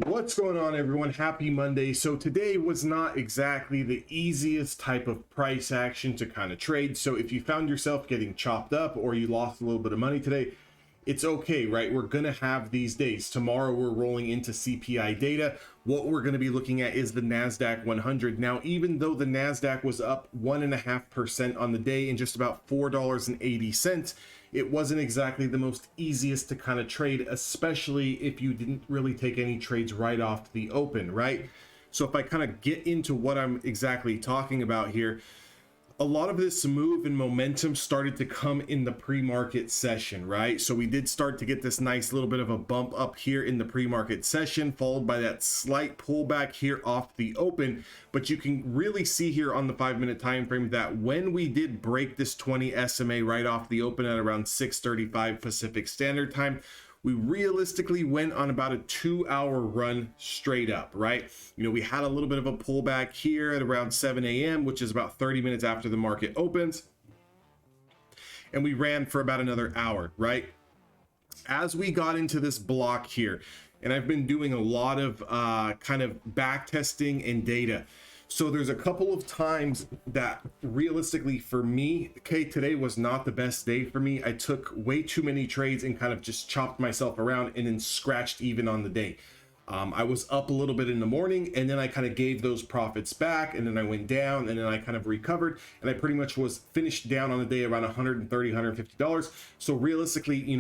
What's going on, everyone? Happy Monday. So today was not exactly the easiest type of price action to kind of trade. So if you found yourself getting chopped up or you lost a little bit of money today, it's okay, right? We're going to have these days. Tomorrow we're rolling into CPI data. What we're going to be looking at is the NASDAQ 100. Now, even though the NASDAQ was up 1.5% on the day and just about $4.80, it wasn't exactly the most easiest to kind of trade, especially if you didn't really take any trades right off the open, right? So if I kind of get into what I'm exactly talking about here, a lot of this move and momentum started to come in the pre-market session, right? So we did start to get this nice little bit of a bump up here in the pre-market session, followed by that slight pullback here off the open. But you can really see here on the 5-minute time frame that when we did break this 20 SMA right off the open at around 6:35 Pacific Standard Time, we realistically went on about a 2-hour run straight up, right? We had a little bit of a pullback here at around 7 a.m., which is about 30 minutes after the market opens. And we ran for about another hour, right? As we got into this block here, and I've been doing a lot of kind of back testing and data. So there's a couple of times that realistically for me, okay, today was not the best day for me. I took way too many trades and kind of just chopped myself around and then scratched even on the day. I was up a little bit in the morning and then I kind of gave those profits back and then I went down and then I kind of recovered and I pretty much was finished down on the day around $130, $150. So realistically,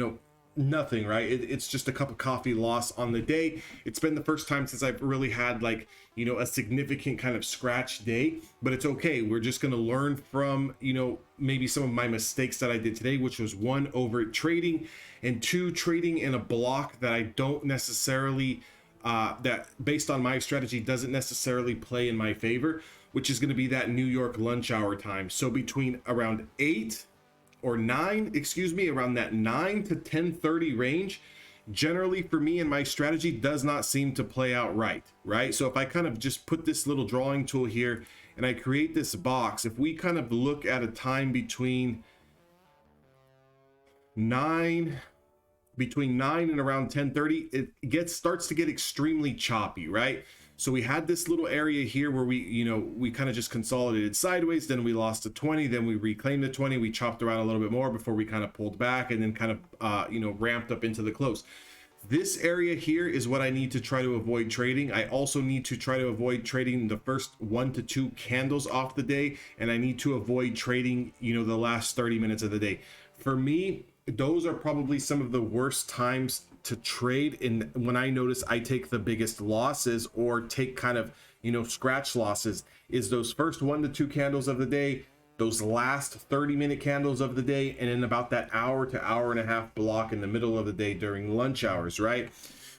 nothing, right? It's just a cup of coffee loss on the day. It's been the first time since I've really had a significant kind of scratch day, but it's okay. We're just going to learn from, maybe some of my mistakes that I did today, which was one, over trading, and two, trading in a block that I don't necessarily, that based on my strategy doesn't necessarily play in my favor, which is going to be that New York lunch hour time. So between around 8 or 9, around that 9 to 10:30 range, generally for me and my strategy does not seem to play out right? So if I kind of just put this little drawing tool here and I create this box, if we kind of look at a time between 9 and around 10:30, it starts to get extremely choppy, right? So we had this little area here where we kind of just consolidated sideways, then we lost to 20, then we reclaimed the 20, we chopped around a little bit more before we kind of pulled back and then kind of ramped up into the close. This area here is what I need to try to avoid trading. I also need to try to avoid trading the first 1 to 2 candles off the day, and I need to avoid trading the last 30 minutes of the day. For me, those are probably some of the worst times to trade. And when I notice I take the biggest losses or take kind of scratch losses, is those first 1 to 2 candles of the day, those last 30-minute candles of the day, and then about that hour to hour and a half block in the middle of the day during lunch hours, right?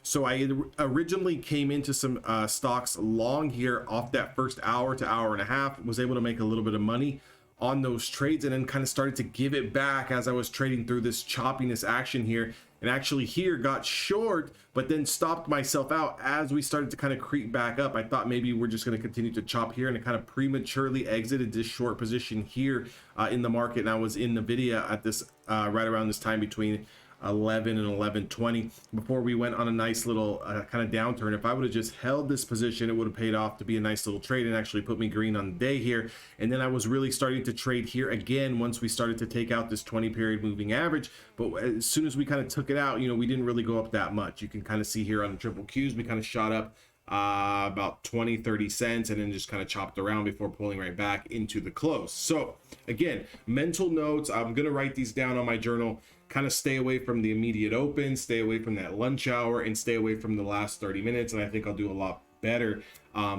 So I originally came into some stocks long here off that first hour to hour and a half, was able to make a little bit of money on those trades, and then kind of started to give it back as I was trading through this choppiness action here, and actually here got short, but then stopped myself out as we started to kind of creep back up. I thought maybe we're just going to continue to chop here, and I kind of prematurely exited this short position here in the market, and I was in the video at this right around this time between 11 and 11:20 before we went on a nice little kind of downturn. If I would have just held this position, it would have paid off to be a nice little trade and actually put me green on the day here. And then I was really starting to trade here again once we started to take out this 20 period moving average. But as soon as we kind of took it out, we didn't really go up that much. You can kind of see here on the triple Qs, we kind of shot up about 20-30 cents and then just kind of chopped around before pulling right back into the close. So again, mental notes, I'm going to write these down on my journal. Kind of stay away from the immediate open, stay away from that lunch hour, and stay away from the last 30 minutes. And I think I'll do a lot better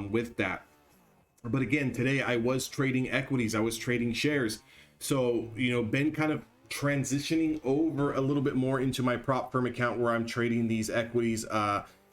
with that. But again, today I was trading equities, I was trading shares. So, been kind of transitioning over a little bit more into my prop firm account where I'm trading these equities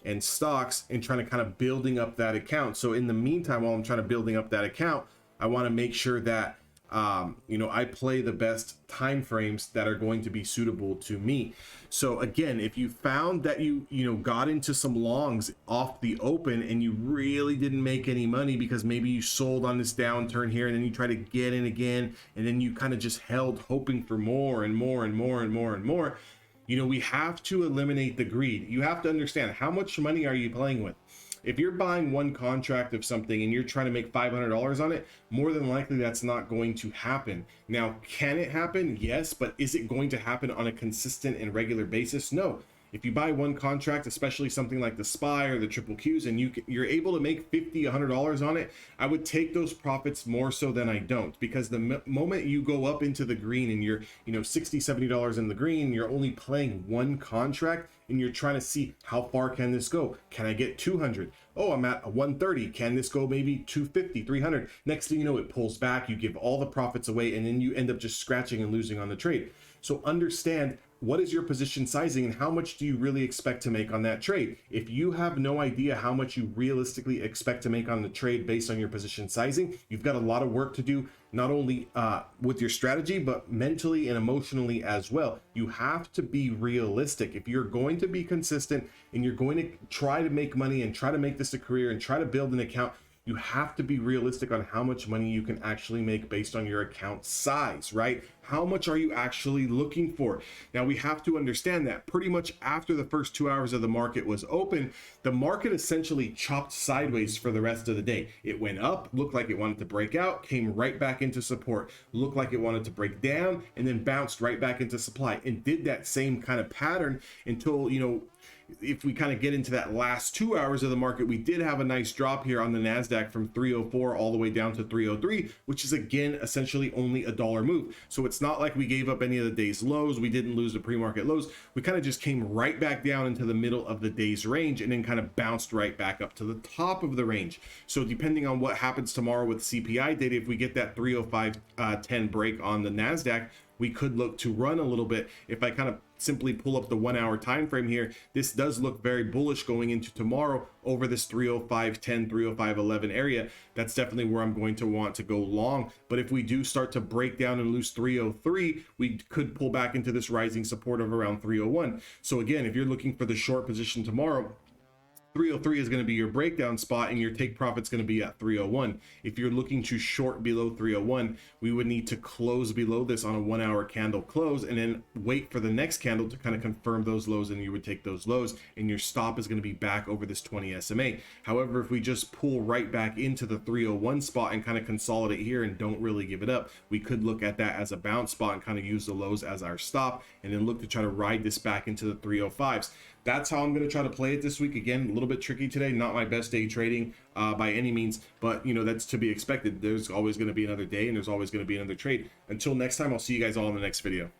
and stocks and trying to kind of building up that account. So in the meantime, while I'm trying to building up that account, I want to make sure that I play the best time frames that are going to be suitable to me. So again, if you found that you got into some longs off the open and you really didn't make any money because maybe you sold on this downturn here and then you try to get in again and then you kind of just held hoping for more and more and more and more and more, You know, we have to eliminate the greed. You have to understand, how much money are you playing with? If you're buying one contract of something and you're trying to make $500 on it, more than likely that's not going to happen. Now, can it happen? Yes, but is it going to happen on a consistent and regular basis? No. If you buy one contract, especially something like the SPY or the triple Qs, and you're able to make $50, $100 on it, I would take those profits more so than I don't, because the moment you go up into the green and you're, you know, $60, $70 in the green, you're only playing one contract and you're trying to see how far can this go. Can I get 200? Oh, I'm at 130. Can this go maybe 250, 300? Next thing you know, it pulls back, you give all the profits away, and then you end up just scratching and losing on the trade. So understand, what is your position sizing and how much do you really expect to make on that trade? If you have no idea how much you realistically expect to make on the trade based on your position sizing, you've got a lot of work to do, not only with your strategy, but mentally and emotionally as well. You have to be realistic. If you're going to be consistent and you're going to try to make money and try to make this a career and try to build an account, you have to be realistic on how much money you can actually make based on your account size, right? How much are you actually looking for? Now, we have to understand that pretty much after the first 2 hours of the market was open, the market essentially chopped sideways for the rest of the day. It went up, looked like it wanted to break out, came right back into support, looked like it wanted to break down, and then bounced right back into supply, and did that same kind of pattern until, you know, if we kind of get into that last 2 hours of the market, we did have a nice drop here on the NASDAQ from 304 all the way down to 303, which is again essentially only a dollar move. So it's not like we gave up any of the day's lows. We didn't lose the pre-market lows. We kind of just came right back down into the middle of the day's range and then kind of bounced right back up to the top of the range. So depending on what happens tomorrow with CPI data, if we get that 305.10 break on the NASDAQ, we could look to run a little bit. If I kind of simply pull up the 1 hour time frame here, this does look very bullish going into tomorrow over this 305.10, 305.11 area. That's definitely where I'm going to want to go long. But if we do start to break down and lose 303, we could pull back into this rising support of around 301. So again, if you're looking for the short position tomorrow, 303 is going to be your breakdown spot, and your take profit's going to be at 301. If you're looking to short below 301, we would need to close below this on a 1 hour candle close and then wait for the next candle to kind of confirm those lows, and you would take those lows, and your stop is going to be back over this 20 SMA. However, if we just pull right back into the 301 spot and kind of consolidate here and don't really give it up, we could look at that as a bounce spot and kind of use the lows as our stop, and then look to try to ride this back into the 305s. That's how I'm going to try to play it this week. Again, a little bit tricky today, not my best day trading by any means, but you know, that's to be expected. There's always going to be another day, and there's always going to be another trade. Until next time, I'll see you guys all in the next video.